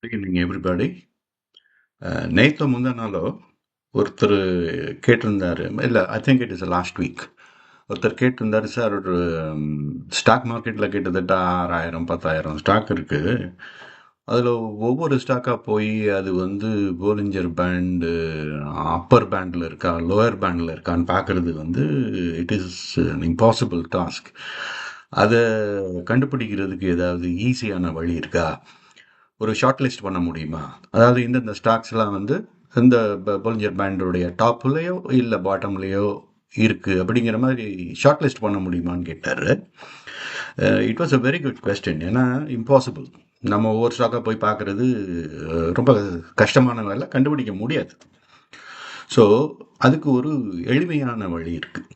Good evening, everybody. நேற்று முந்தா நாளோ ஒருத்தர் கேட்டிருந்தாரு, இல்லை I think it is last week. ஒருத்தர் கேட்டிருந்தாரு, சார் ஒரு ஸ்டாக் மார்க்கெட்டில் கிட்டத்தட்ட 6,000 10,000 ஸ்டாக் இருக்குது. அதில் ஒவ்வொரு ஸ்டாக்காக போய் அது வந்து போலிஞ்சர் பேண்டு அப்பர் பேண்டில் இருக்கா லோயர் பேண்டில் இருக்கான்னு பார்க்குறது வந்து இட் இஸ் இம்பாசிபிள் டாஸ்க். அதை கண்டுபிடிக்கிறதுக்கு ஏதாவது ஈஸியான வழி இருக்கா? ஒரு ஷார்ட் லிஸ்ட் பண்ண முடியுமா? அதாவது இந்த ஸ்டாக்ஸ்லாம் வந்து இந்த போலிஞ்சர் பேண்டோடைய டாப்லேயோ இல்லை பாட்டம்லேயோ இருக்குது அப்படிங்கிற மாதிரி ஷார்ட் லிஸ்ட் பண்ண முடியுமான்னு கேட்டார். It was a very good question. ஏன்னா இம்பாசிபிள். நம்ம ஒவ்வொரு ஸ்டாக்காக போய் பார்க்குறது ரொம்ப கஷ்டமான வேலை, கண்டுபிடிக்க முடியாது. ஸோ அதுக்கு ஒரு எளிமையான வழி இருக்குது.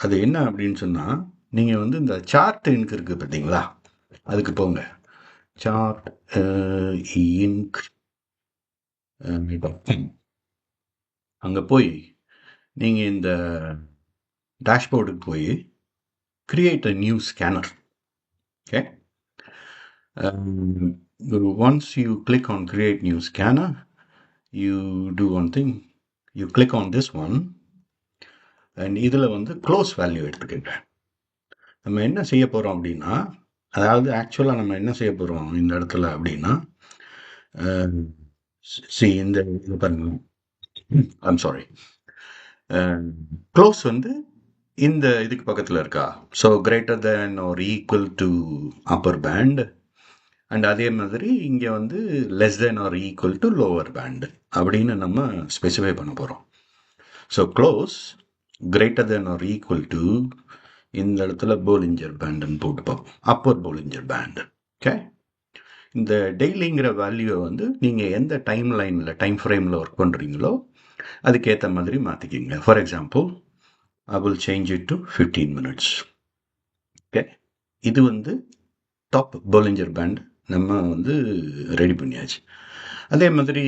அது என்ன அப்படின்னு சொன்னால், நீங்கள் வந்து இந்த சார்ட் இன்க் இருக்குது பார்த்தீங்களா, அதுக்கு போங்க. சார்ட் இன்க் அங்கே போய் நீங்கள் இந்த டேஷ்போர்டுக்கு போய் create a new scanner. Okay, once you click on create new scanner, you do one thing, you click on this one and இதில் வந்து க்ளோஸ் வேல்யூ எடுத்துக்கிட்டேன். நம்ம என்ன செய்ய போகிறோம் அப்படின்னா, அதாவது ஆக்சுவலாக நம்ம என்ன செய்ய போகிறோம் இந்த இடத்துல அப்படின்னா, இந்த இது பாருங்க, ஐம் சாரி, க்ளோஸ் வந்து இந்த இதுக்கு பக்கத்தில் இருக்கா, so greater than or equal to upper band, and அதே மாதிரி இங்கே வந்து less than or equal to lower band அப்படின்னு நம்ம ஸ்பெசிஃபை பண்ண போகிறோம். So close greater than or equal to இந்த இடத்துல போலிஞ்சர் பேண்டுன்னு போட்டு பார்ப்போம், அப்பர் போலிஞ்சர் பேண்டு. ஓகே, இந்த டெய்லிங்கிற வேல்யூவை வந்து நீங்கள் எந்த டைம் லைனில் டைம் ஃப்ரேமில் ஒர்க் பண்ணுறீங்களோ அதுக்கேற்ற மாதிரி மாற்றிக்கிங்க. For example, I will change it to 15 minutes. Okay, இது வந்து டாப் போலிஞ்சர் பேண்ட் நம்ம வந்து ரெடி பண்ணியாச்சு. அதே மாதிரி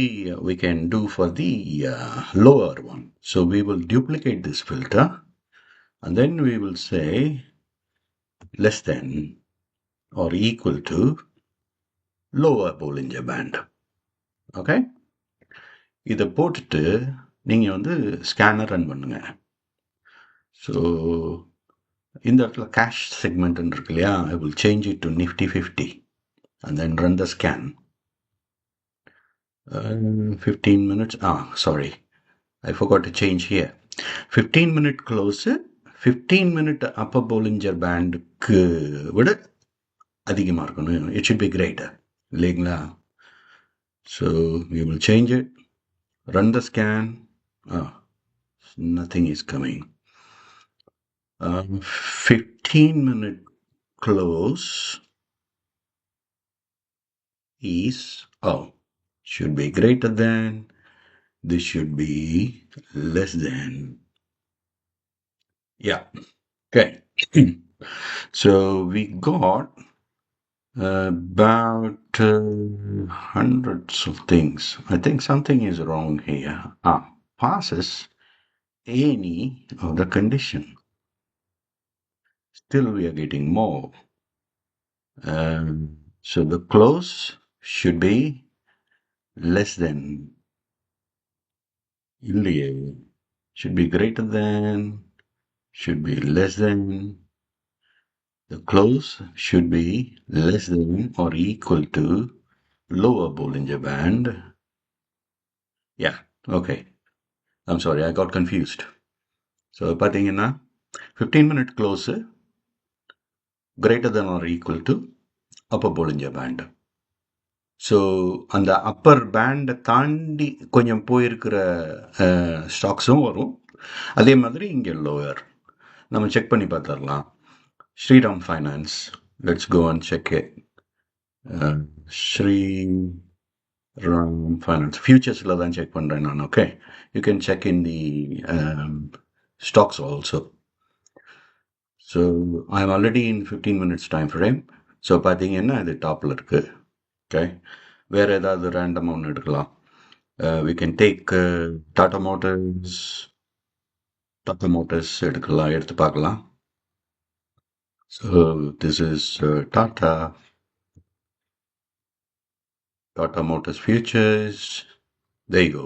we can do for the lower one. So we will duplicate this filter and then we will say less than or equal to lower Bollinger Band. Okay, இதை போட்டுட்டு நீங்கள் வந்து scanner run பண்ணுங்க. ஸோ இந்த இடத்துல கேஷ் செக்மெண்ட் இருக்கு இல்லையா, I will change it to Nifty 50 and then run the scan. 15 minutes, sorry, I forgot to change here. 15 minute close, 15 minute upper Bollinger Bandக்கு விட அதிகமாக இருக்கணும். It should be greater, இல்லைங்களா? So we will change it, run the scan. Nothing is coming. 15 minute close is, should be greater than, this should be less than. Yeah, okay. So we got about hundreds of things. I think something is wrong here. Passes any of the condition. Still we are getting more. So the close should be less than. Should be greater than, should be less than. The close should be less than or equal to lower Bollinger Band. Yeah, okay. I'm sorry, I got confused. So பார்த்தீங்கன்னா 15 minute close greater than or equal to upper Bollinger Band. So அந்த அப்பர் பேண்டை தாண்டி கொஞ்சம் போயிருக்கிற ஸ்டாக்ஸும் வரும். அதே மாதிரி இங்கே லோயர் நம்ம செக் பண்ணி பார்த்துடலாம். Shriram Finance, let's go and check it. Shriram Finance ஃபியூச்சர்ஸில் தான் செக் பண்ணுறேன் நான். Okay, you can check in the stocks also. So I am already in 15 minutes time frame. So பார்த்தீங்கன்னா இது டாப்பில் இருக்குது. ஓகே, வேறு ஏதாவது ரேண்டம் ஒன்று எடுக்கலாம். we can take Tata Motors எடுக்கலாம், எடுத்து பார்க்கலாம். So this is Tata Tata Motors futures, there you go.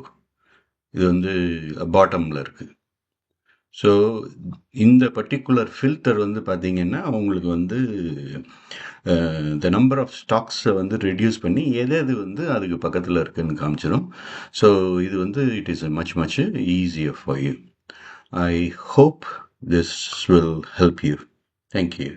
இது வந்து பாட்டமில் இருக்குது. ஸோ இந்த பர்டிகுலர் ஃபில்டர் வந்து பார்த்தீங்கன்னா உங்களுக்கு வந்து த நம்பர் ஆஃப் ஸ்டாக்ஸை வந்து ரெடியூஸ் பண்ணி எது வந்து அதுக்கு பக்கத்தில் இருக்குன்னு காமிச்சிடும். ஸோ இது வந்து it is much easier for you. I hope this will help you. Thank you.